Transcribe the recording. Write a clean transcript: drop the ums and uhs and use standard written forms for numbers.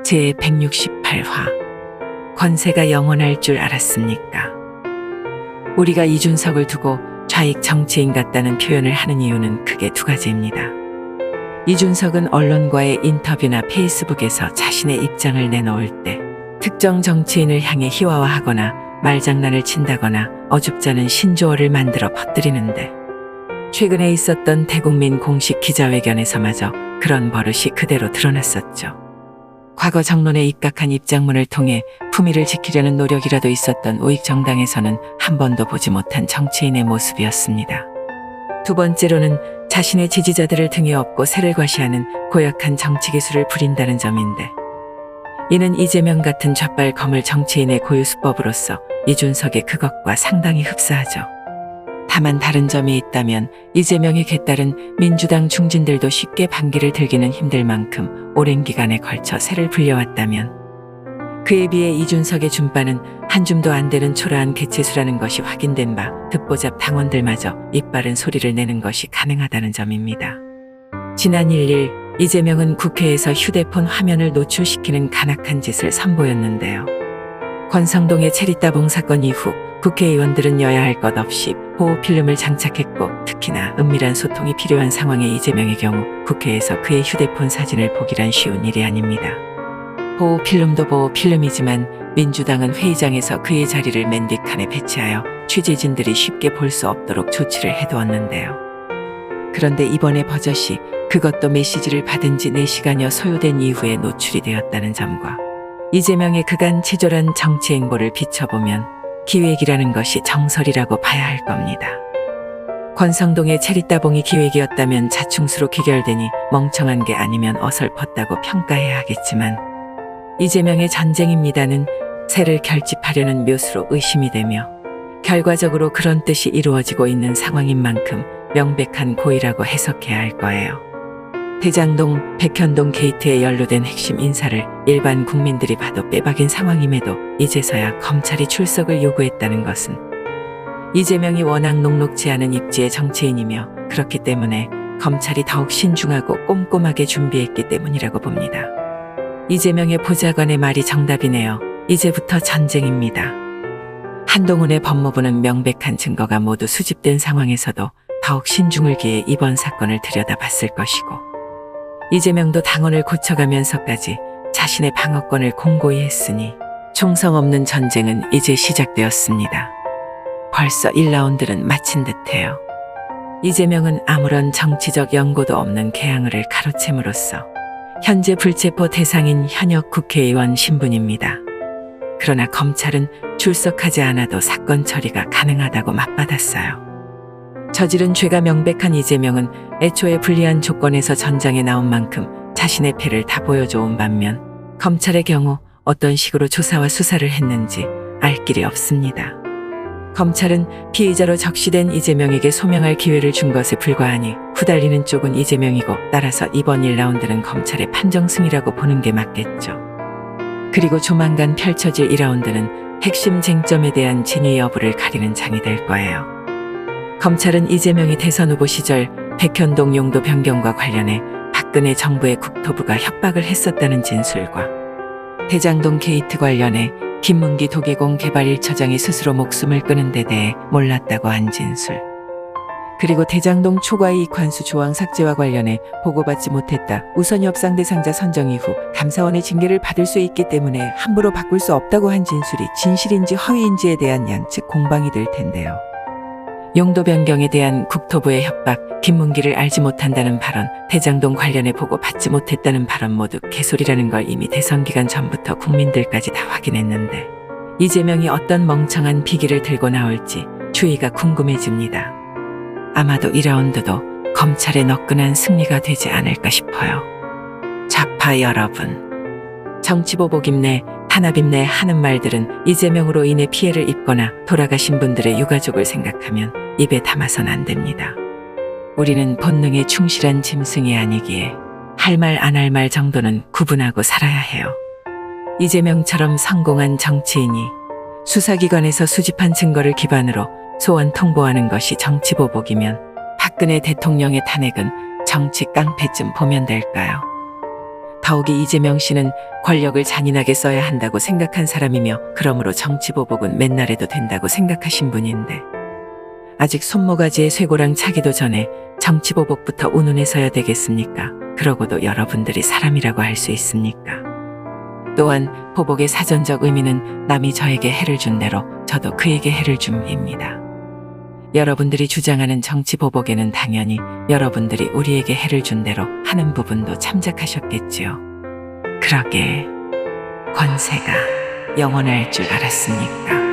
제168화 권세가 영원할 줄 알았습니까? 우리가 이준석을 두고 좌익 정치인 같다는 표현을 하는 이유는 크게 두 가지입니다. 이준석은 언론과의 인터뷰나 페이스북에서 자신의 입장을 내놓을 때 특정 정치인을 향해 희화화하거나 말장난을 친다거나 어줍잖은 신조어를 만들어 퍼뜨리는데, 최근에 있었던 대국민 공식 기자회견에서마저 그런 버릇이 그대로 드러났었죠. 과거 정론에 입각한 입장문을 통해 품위를 지키려는 노력이라도 있었던 우익 정당에서는 한 번도 보지 못한 정치인의 모습이었습니다. 두 번째로는 자신의 지지자들을 등에 업고 새를 과시하는 고약한 정치 기술을 부린다는 점인데, 이는 이재명 같은 좌빨 거물 정치인의 고유 수법으로서 이준석의 그것과 상당히 흡사하죠. 다만 다른 점이 있다면 이재명의 개딸은 민주당 중진들도 쉽게 반기를 들기는 힘들 만큼 오랜 기간에 걸쳐 새를 불려왔다면, 그에 비해 이준석의 준바는 한 줌도 안 되는 초라한 개체수라는 것이 확인된 바 듣보잡 당원들마저 입바른 소리를 내는 것이 가능하다는 점입니다. 지난 1일 이재명은 국회에서 휴대폰 화면을 노출시키는 간악한 짓을 선보였는데요. 권성동의 체리따봉 사건 이후 국회의원들은 여야 할 것 없이 보호필름을 장착했고, 특히나 은밀한 소통이 필요한 상황의 이재명의 경우 국회에서 그의 휴대폰 사진을 보기란 쉬운 일이 아닙니다. 보호필름도 보호필름이지만 민주당은 회의장에서 그의 자리를 맨 뒷칸에 배치하여 취재진들이 쉽게 볼 수 없도록 조치를 해두었는데요. 그런데 이번에 버젓이 그것도 메시지를 받은 지 4시간여 소요된 이후에 노출이 되었다는 점과 이재명의 그간 치졸한 정치 행보를 비춰보면 기획이라는 것이 정설이라고 봐야 할 겁니다. 권성동의 체리따봉이 기획이었다면 자충수로 귀결되니 멍청한 게 아니면 어설펐다고 평가해야 하겠지만, 이재명의 전쟁입니다는 새를 결집하려는 묘수로 의심이 되며 결과적으로 그런 뜻이 이루어지고 있는 상황인 만큼 명백한 고의라고 해석해야 할 거예요. 대장동, 백현동 게이트에 연루된 핵심 인사를 일반 국민들이 봐도 빼박인 상황임에도 이제서야 검찰이 출석을 요구했다는 것은 이재명이 워낙 녹록지 않은 입지의 정치인이며, 그렇기 때문에 검찰이 더욱 신중하고 꼼꼼하게 준비했기 때문이라고 봅니다. 이재명의 보좌관의 말이 정답이네요. 이제부터 전쟁입니다. 한동훈의 법무부는 명백한 증거가 모두 수집된 상황에서도 더욱 신중을 기해 이번 사건을 들여다봤을 것이고, 이재명도 당원을 고쳐가면서까지 자신의 방어권을 공고히 했으니 총성 없는 전쟁은 이제 시작되었습니다. 벌써 1라운드는 마친 듯해요. 이재명은 아무런 정치적 연고도 없는 개항을 가로챈으로써 현재 불체포 대상인 현역 국회의원 신분입니다. 그러나 검찰은 출석하지 않아도 사건 처리가 가능하다고 맞받았어요. 저지른 죄가 명백한 이재명은 애초에 불리한 조건에서 전장에 나온 만큼 자신의 패를 다 보여줘온 반면, 검찰의 경우 어떤 식으로 조사와 수사를 했는지 알 길이 없습니다. 검찰은 피의자로 적시된 이재명에게 소명할 기회를 준 것에 불과하니 후달리는 쪽은 이재명이고, 따라서 이번 1라운드는 검찰의 판정승이라고 보는 게 맞겠죠. 그리고 조만간 펼쳐질 2라운드는 핵심 쟁점에 대한 진위 여부를 가리는 장이 될 거예요. 검찰은 이재명이 대선 후보 시절 백현동 용도 변경과 관련해 박근혜 정부의 국토부가 협박을 했었다는 진술과 대장동 게이트 관련해 김문기 도계공 개발 1처장이 스스로 목숨을 끊은 데 대해 몰랐다고 한 진술, 그리고 대장동 초과 이익 환수 조항 삭제와 관련해 보고받지 못했다, 우선 협상 대상자 선정 이후 감사원의 징계를 받을 수 있기 때문에 함부로 바꿀 수 없다고 한 진술이 진실인지 허위인지에 대한 양측 공방이 될 텐데요. 용도 변경에 대한 국토부의 협박, 김문기를 알지 못한다는 발언, 대장동 관련해 보고 받지 못했다는 발언 모두 개소리라는 걸 이미 대선 기간 전부터 국민들까지 다 확인했는데, 이재명이 어떤 멍청한 비기를 들고 나올지 추이가 궁금해집니다. 아마도 2라운드도 검찰의 너끈한 승리가 되지 않을까 싶어요. 좌파 여러분, 정치보복임내, 탄압임내 하는 말들은 이재명으로 인해 피해를 입거나 돌아가신 분들의 유가족을 생각하면 입에 담아선 안 됩니다. 우리는 본능에 충실한 짐승이 아니기에 할 말 안 할 말 정도는 구분하고 살아야 해요. 이재명처럼 성공한 정치인이 수사기관에서 수집한 증거를 기반으로 소원 통보하는 것이 정치보복이면 박근혜 대통령의 탄핵은 정치 깡패쯤 보면 될까요? 더욱이 이재명 씨는 권력을 잔인하게 써야 한다고 생각한 사람이며 그러므로 정치보복은 맨날 해도 된다고 생각하신 분인데 아직 손모가지에 쇠고랑 차기도 전에 정치보복부터 운운해서야 되겠습니까? 그러고도 여러분들이 사람이라고 할 수 있습니까? 또한 보복의 사전적 의미는 남이 저에게 해를 준 대로 저도 그에게 해를 줌입니다. 여러분들이 주장하는 정치보복에는 당연히 여러분들이 우리에게 해를 준 대로 하는 부분도 참작하셨겠지요. 그러게 권세가 영원할 줄 알았습니까?